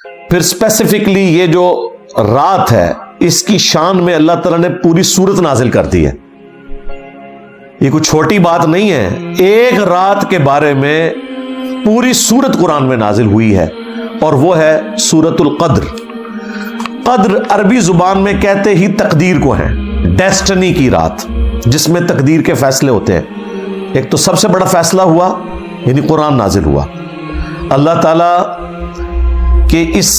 پھر اسپیسیفکلی یہ جو رات ہے اس کی شان میں اللہ تعالیٰ نے پوری سورت نازل کر دی ہے. یہ کوئی چھوٹی بات نہیں ہے. ایک رات کے بارے میں پوری سورت قرآن میں نازل ہوئی ہے اور وہ ہے سورۃ القدر. قدر عربی زبان میں کہتے ہی تقدیر کو ہے، ڈیسٹنی کی رات جس میں تقدیر کے فیصلے ہوتے ہیں. ایک تو سب سے بڑا فیصلہ ہوا یعنی قرآن نازل ہوا. اللہ تعالیٰ کے اس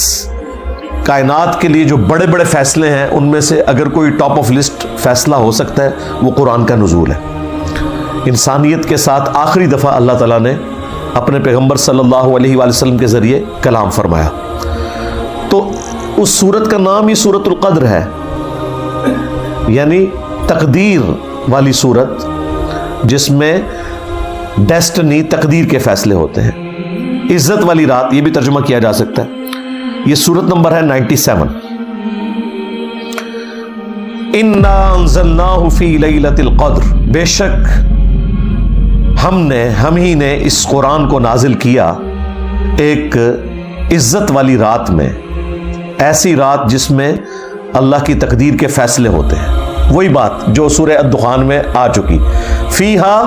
کائنات کے لیے جو بڑے بڑے فیصلے ہیں ان میں سے اگر کوئی ٹاپ آف لسٹ فیصلہ ہو سکتا ہے وہ قرآن کا نزول ہے. انسانیت کے ساتھ آخری دفعہ اللہ تعالیٰ نے اپنے پیغمبر صلی اللہ علیہ وآلہ وسلم کے ذریعے کلام فرمایا. تو اس سورت کا نام ہی سورۃ القدر ہے، یعنی تقدیر والی سورت جس میں ڈیسٹنی تقدیر کے فیصلے ہوتے ہیں. عزت والی رات یہ بھی ترجمہ کیا جا سکتا ہے. یہ سورت نمبر ہے 97. اِنَّا أَنزَلْنَاهُ فِي لَيْلَةِ الْقَدْرِ، بے شک ہم ہی نے اس قرآن کو نازل کیا ایک عزت والی رات میں، ایسی رات جس میں اللہ کی تقدیر کے فیصلے ہوتے ہیں. وہی بات جو سورہ الدخان میں آ چکی، فیہا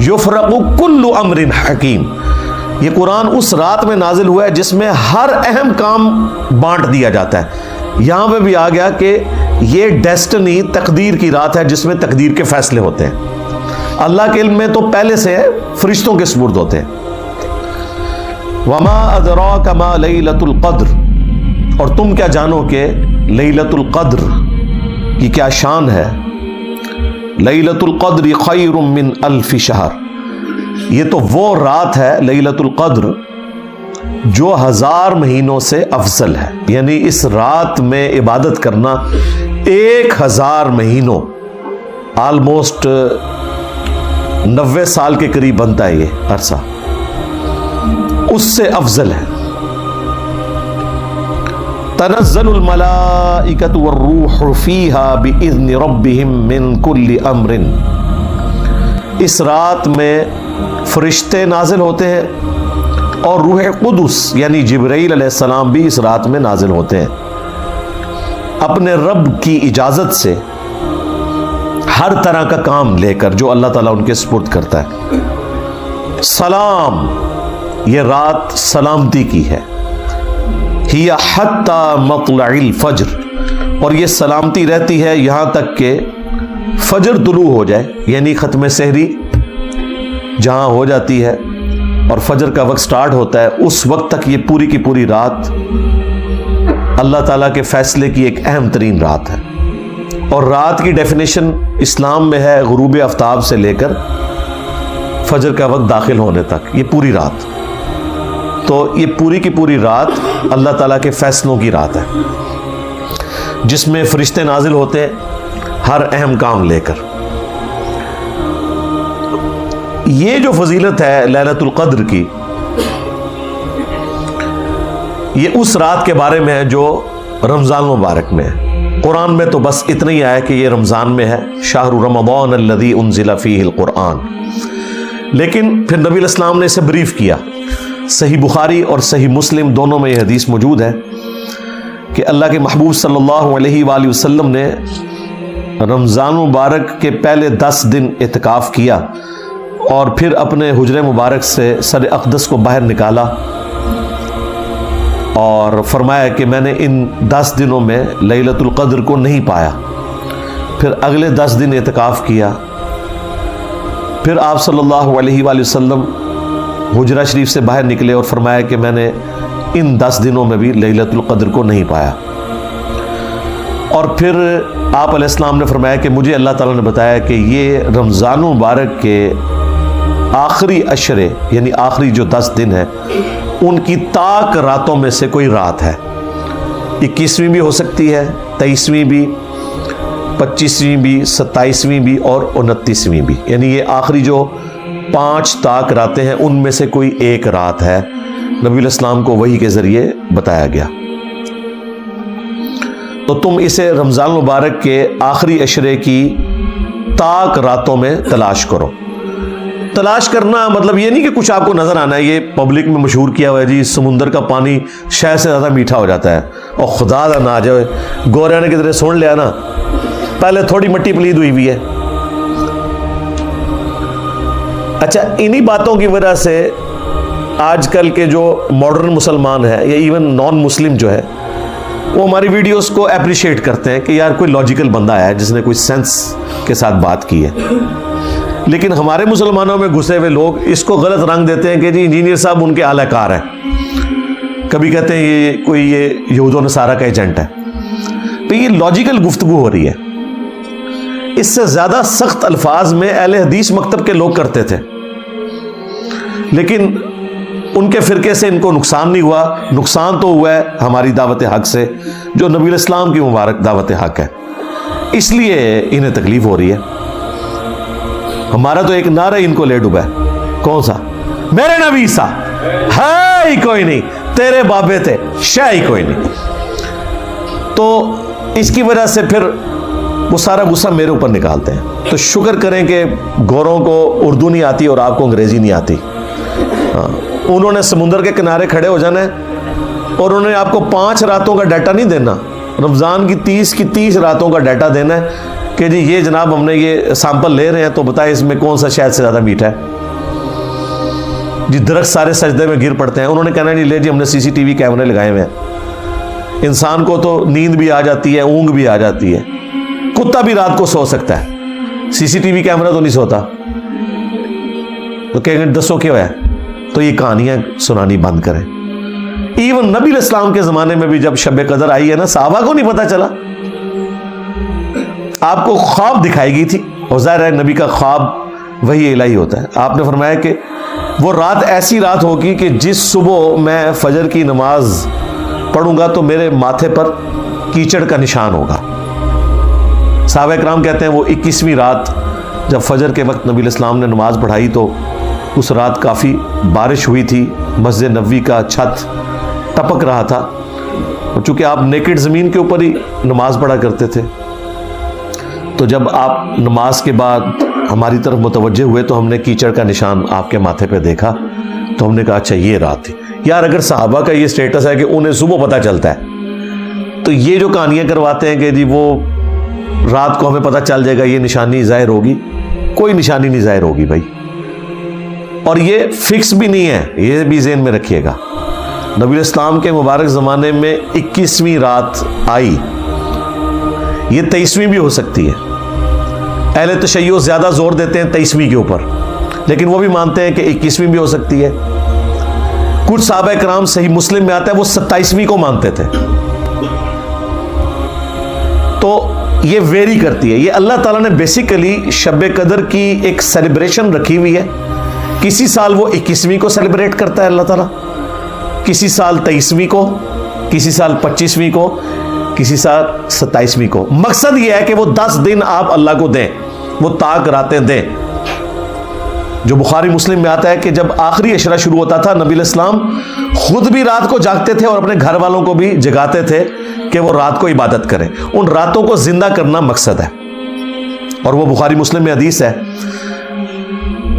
یفرق کل امر حکیم. یہ قرآن اس رات میں نازل ہوا ہے جس میں ہر اہم کام بانٹ دیا جاتا ہے. یہاں پہ بھی آ گیا کہ یہ ڈیسٹنی تقدیر کی رات ہے جس میں تقدیر کے فیصلے ہوتے ہیں. اللہ کے علم میں تو پہلے سے ہے، فرشتوں کے سپرد ہوتے ہیں. وما ادراک ما لیلۃ القدر، اور تم کیا جانو کہ لیلۃ القدر کی کیا شان ہے. لیلۃ القدر خیر من الف شہر، یہ تو وہ رات ہے لیلۃ القدر جو 1000 مہینوں سے افضل ہے. یعنی اس رات میں عبادت کرنا 1000 مہینوں، آلموسٹ 90 سال کے قریب بنتا ہے یہ عرصہ، اس سے افضل ہے. تنزل الملائکۃ والروح فیہا بإذن ربہم من کل امر، اس رات میں فرشتے نازل ہوتے ہیں اور روح قدس یعنی جبرائیل علیہ السلام بھی اس رات میں نازل ہوتے ہیں اپنے رب کی اجازت سے، ہر طرح کا کام لے کر جو اللہ تعالیٰ ان کے سپرد کرتا ہے. سلام، یہ رات سلامتی کی ہے. ہی حتی مطلع الفجر، اور یہ سلامتی رہتی ہے یہاں تک کہ فجر طلوع ہو جائے، یعنی ختم سحری جہاں ہو جاتی ہے اور فجر کا وقت سٹارٹ ہوتا ہے اس وقت تک یہ پوری کی پوری رات اللہ تعالیٰ کے فیصلے کی ایک اہم ترین رات ہے. اور رات کی ڈیفینیشن اسلام میں ہے غروب آفتاب سے لے کر فجر کا وقت داخل ہونے تک، یہ پوری رات. تو یہ پوری کی پوری رات اللہ تعالیٰ کے فیصلوں کی رات ہے جس میں فرشتے نازل ہوتے ہیں ہر اہم کام لے کر. یہ جو فضیلت ہے لیلۃ القدر کی، یہ اس رات کے بارے میں ہے جو رمضان مبارک میں ہے. قرآن میں تو بس اتنا ہی آیا کہ یہ رمضان میں ہے، شہر رمضان الذی انزل فیہ القرآن. لیکن پھر نبی الاسلام نے اسے بریف کیا. صحیح بخاری اور صحیح مسلم دونوں میں یہ حدیث موجود ہے کہ اللہ کے محبوب صلی اللہ علیہ وآلہ وسلم نے رمضان مبارک کے پہلے 10 دن اعتکاف کیا اور پھر اپنے حجرے مبارک سے سر اقدس کو باہر نکالا اور فرمایا کہ میں نے ان 10 دنوں میں لیلۃ القدر کو نہیں پایا. پھر اگلے 10 دن اعتکاف کیا. پھر آپ صلی اللہ علیہ وآلہ وسلم حجرہ شریف سے باہر نکلے اور فرمایا کہ میں نے ان 10 دنوں میں بھی لیلۃ القدر کو نہیں پایا. اور پھر آپ علیہ السلام نے فرمایا کہ مجھے اللہ تعالیٰ نے بتایا کہ یہ رمضان مبارک کے آخری عشرے یعنی آخری جو 10 دن ہیں ان کی طاق راتوں میں سے کوئی رات ہے. 21ویں بھی ہو سکتی ہے، 23ویں بھی، 25ویں بھی، 27ویں بھی اور 29ویں بھی. یعنی یہ آخری جو 5 طاق راتیں ہیں ان میں سے کوئی ایک رات ہے. نبی علیہ السلام کو وحی کے ذریعے بتایا گیا. تو تم اسے رمضان مبارک کے آخری عشرے کی طاق راتوں میں تلاش کرو. تلاش کرنا مطلب یہ نہیں کہ کچھ آپ کو نظر آنا ہے. یہ پبلک میں مشہور کیا ہوا ہے جی سمندر کا پانی شہد سے زیادہ میٹھا ہو جاتا ہے. اور خدا دا نہ جائے گوریا نے کدھر سن لیا نا, پہلے تھوڑی مٹی پلید ہوئی ہوئی ہے. اچھا, انہی باتوں کی وجہ سے آج کل کے جو ماڈرن مسلمان ہیں یا ایون نان مسلم جو ہے وہ ہماری ویڈیوز کو اپریشیٹ کرتے ہیں کہ یار کوئی لاجیکل بندہ ہے جس نے کوئی سینس کے ساتھ بات کی ہے. لیکن ہمارے مسلمانوں میں گھسے ہوئے لوگ اس کو غلط رنگ دیتے ہیں کہ جی انجینئر صاحب ان کے اعلی کار ہیں. کبھی کہتے ہیں یہ کوئی یہ یہود و نصارہ کا ایجنٹ ہے. تو یہ لاجیکل گفتگو ہو رہی ہے. اس سے زیادہ سخت الفاظ میں اہل حدیث مکتب کے لوگ کرتے تھے, لیکن ان کے فرقے سے ان کو نقصان نہیں ہوا. نقصان تو ہوا ہے ہماری دعوت حق سے جو نبی الاسلام کی مبارک دعوت حق ہے, اس لیے انہیں تکلیف ہو رہی ہے. ہمارا تو ایک نعرہ ان کو لے ڈوبا ہے, کون سا؟ میرے نبی سا ہے ہی کوئی نہیں, تیرے بابے تھے شے ہی کوئی نہیں. تو اس کی وجہ سے پھر وہ سارا غصہ میرے اوپر نکالتے ہیں. تو شکر کریں کہ گوروں کو اردو نہیں آتی اور آپ کو انگریزی نہیں آتی. انہوں نے سمندر کے کنارے کھڑے ہو جانا ہے اور انہوں نے آپ کو 5 راتوں کا ڈیٹا نہیں دینا, رمضان کی 30 راتوں کا ڈیٹا دینا ہے کہ جی یہ جناب ہم نے یہ سیمپل لے رہے ہیں تو بتائیں اس میں کون سا شہد سے زیادہ میٹھا ہے. جی درخت سارے سجدے میں گر پڑتے ہیں, انہوں نے کہنا نہیں لے جی ہم نے CCTV کیمرے لگائے ہوئے ہیں. انسان کو تو نیند بھی آ جاتی ہے, اونگ بھی آ جاتی ہے, کتا بھی رات کو سو سکتا ہے, CCTV کیمرہ تو نہیں سوتا. تو کہیں گے دسو کیوں ہے, تو یہ کہانیاں سنانی بند کریں. ایون نبی علیہ السلام کے زمانے میں بھی جب شب قدر آئی ہے نا, صحابہ کو نہیں پتا چلا. آپ کو خواب دکھائی گئی تھی, اور ظاہر ہے نبی کا خواب وہی الہی ہوتا ہے. آپ نے فرمایا کہ وہ رات ایسی رات ہوگی کہ جس صبح میں فجر کی نماز پڑھوں گا تو میرے ماتھے پر کیچڑ کا نشان ہوگا. صحابہ کرام کہتے ہیں وہ 21ویں رات جب فجر کے وقت نبی علیہ السلام نے نماز پڑھائی تو اس رات کافی بارش ہوئی تھی, مسجد نبوی کا چھت ٹپک رہا تھا, چونکہ آپ نیکڈ زمین کے اوپر ہی نماز پڑھا کرتے تھے. تو جب آپ نماز کے بعد ہماری طرف متوجہ ہوئے تو ہم نے کیچڑ کا نشان آپ کے ماتھے پہ دیکھا, تو ہم نے کہا اچھا یہ رات تھی. یار اگر صحابہ کا یہ سٹیٹس ہے کہ انہیں صبح پتہ چلتا ہے, تو یہ جو کہانیاں کرواتے ہیں کہ جی وہ رات کو ہمیں پتہ چل جائے گا یہ نشانی ظاہر ہوگی, کوئی نشانی نہیں ظاہر ہوگی بھائی. اور یہ فکس بھی نہیں ہے, یہ بھی ذہن میں رکھیے گا. نبی الاسلام کے مبارک زمانے میں 21ویں رات آئی, یہ 23ویں بھی ہو سکتی ہے. اہل تشیع زیادہ زور دیتے ہیں 23ویں کے اوپر, لیکن وہ بھی مانتے ہیں کہ 21ویں بھی ہو سکتی ہے. کچھ صحابہ کرام صحیح مسلم میں آتا ہے وہ 27ویں کو مانتے تھے. تو یہ ویری کرتی ہے. یہ اللہ تعالیٰ نے بیسیکلی شب قدر کی ایک سیلیبریشن رکھی ہوئی ہے. کسی سال وہ 21ویں کو سیلیبریٹ کرتا ہے اللہ تعالیٰ, کسی سال 23ویں کو, کسی سال 25ویں کو, کسی سال 27ویں کو. مقصد یہ ہے کہ وہ 10 دن آپ اللہ کو دیں, وہ طاق راتیں دیں. جو بخاری مسلم میں آتا ہے کہ جب آخری عشرہ شروع ہوتا تھا نبی علیہ السلام خود بھی رات کو جاگتے تھے اور اپنے گھر والوں کو بھی جگاتے تھے کہ وہ رات کو عبادت کریں. ان راتوں کو زندہ کرنا مقصد ہے, اور وہ بخاری مسلم میں حدیث ہے.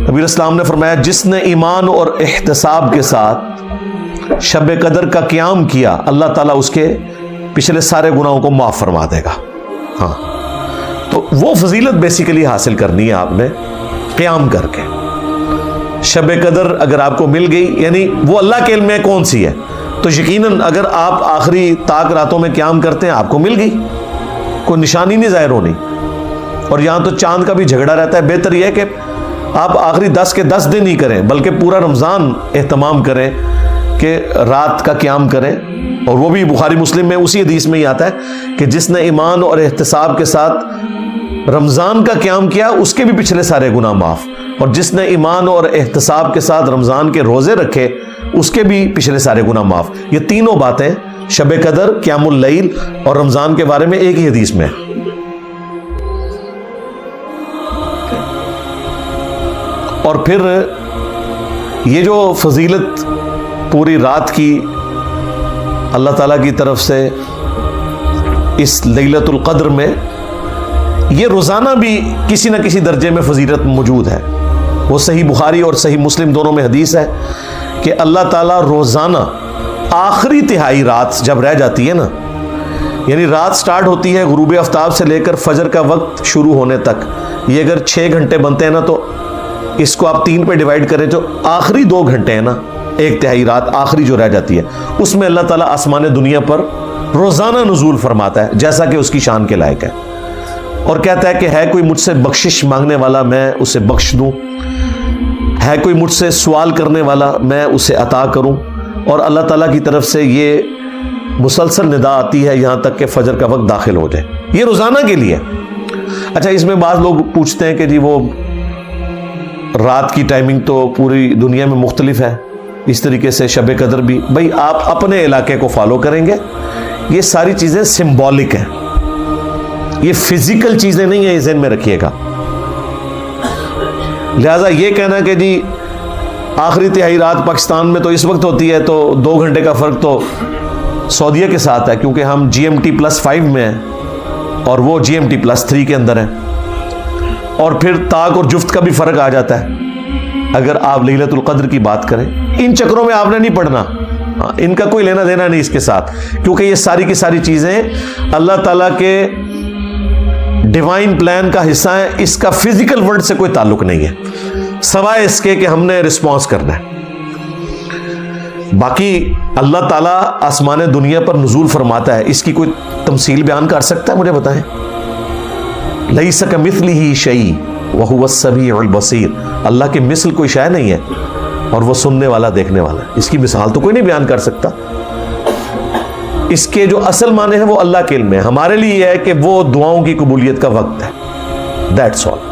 نبی علیہ السلام نے فرمایا جس نے ایمان اور احتساب کے ساتھ شب قدر کا قیام کیا اللہ تعالیٰ اس کے پچھلے سارے گناہوں کو معاف فرما دے گا. ہاں, تو وہ فضیلت بیسیکلی حاصل کرنی ہے آپ نے قیام کر کے. شب قدر اگر آپ کو مل گئی, یعنی وہ اللہ کے علم میں کون سی ہے, تو یقیناً اگر آپ آخری طاق راتوں میں قیام کرتے ہیں آپ کو مل گئی, کوئی نشانی نہیں ظاہر ہونی. اور یہاں تو چاند کا بھی جھگڑا رہتا ہے. بہتر یہ ہے کہ آپ آخری 10 کے 10 دن ہی کریں, بلکہ پورا رمضان اہتمام کریں کہ رات کا قیام کریں. اور وہ بھی بخاری مسلم میں اسی حدیث میں ہی آتا ہے کہ جس نے ایمان اور احتساب کے ساتھ رمضان کا قیام کیا اس کے بھی پچھلے سارے گناہ معاف, اور جس نے ایمان اور احتساب کے ساتھ رمضان کے روزے رکھے اس کے بھی پچھلے سارے گناہ معاف. یہ تینوں باتیں شب قدر, قیام اللیل اور رمضان کے بارے میں ایک ہی حدیث میں. اور پھر یہ جو فضیلت پوری رات کی اللہ تعالیٰ کی طرف سے اس لیلۃ القدر میں, یہ روزانہ بھی کسی نہ کسی درجے میں فضیلت موجود ہے. وہ صحیح بخاری اور صحیح مسلم دونوں میں حدیث ہے کہ اللہ تعالیٰ روزانہ آخری تہائی رات جب رہ جاتی ہے نا، یعنی رات سٹارٹ ہوتی ہے غروب آفتاب سے لے کر فجر کا وقت شروع ہونے تک، یہ اگر 6 گھنٹے بنتے ہیں نا تو اس کو آپ 3 پہ ڈیوائڈ کریں، جو آخری 2 گھنٹے ہیں نا، 1/3 رات آخری جو رہ جاتی ہے، اس میں اللہ تعالیٰ آسمان دنیا پر روزانہ نزول فرماتا ہے جیسا کہ اس کی شان کے لائق ہے، اور کہتا ہے کہ ہے کوئی مجھ سے بخشش مانگنے والا میں اسے بخش دوں، ہے کوئی مجھ سے سوال کرنے والا میں اسے عطا کروں، اور اللہ تعالیٰ کی طرف سے یہ مسلسل ندا آتی ہے یہاں تک کہ فجر کا وقت داخل ہو جائے، یہ روزانہ کے لیے۔ اچھا، اس میں بعض لوگ پوچھتے ہیں کہ جی وہ رات کی ٹائمنگ تو پوری دنیا میں مختلف ہے، اس طریقے سے شب قدر بھی، بھائی آپ اپنے علاقے کو فالو کریں گے، یہ ساری چیزیں سمبولک ہیں، یہ فزیکل چیزیں نہیں ہیں، یہ ذہن میں رکھیے گا۔ لہذا یہ کہنا کہ جی آخری تہائی رات پاکستان میں تو اس وقت ہوتی ہے تو 2 گھنٹے کا فرق تو سعودیہ کے ساتھ ہے، کیونکہ ہم GMT+5 میں ہیں اور وہ GMT+3 کے اندر ہیں، اور پھر طاق اور جفت کا بھی فرق آ جاتا ہے اگر آپ لیلۃ القدر کی بات کریں۔ ان چکروں میں آپ نے نہیں پڑھنا، ان کا کوئی لینا دینا نہیں اس کے ساتھ، کیونکہ یہ ساری کی ساری چیزیں اللہ تعالیٰ کے ڈیوائن پلان کا حصہ ہے، اس کا فزیکل ورلڈ سے کوئی تعلق نہیں ہے، سوائے اس کے کہ ہم نے رسپانس کرنا ہے۔ باقی اللہ تعالیٰ آسمان دنیا پر نزول فرماتا ہے، اس کی کوئی تمثیل بیان کر سکتا ہے؟ مجھے بتائیں۔ لیس کمثلہ شیء وہو السمیع البصیر، اللہ کے مثل کوئی شے نہیں ہے اور وہ سننے والا دیکھنے والا ہے، اس کی مثال تو کوئی نہیں بیان کر سکتا۔ اس کے جو اصل معنی ہیں وہ اللہ کے علم میں، ہمارے لیے یہ ہے کہ وہ دعاؤں کی قبولیت کا وقت ہے، دیٹس آل۔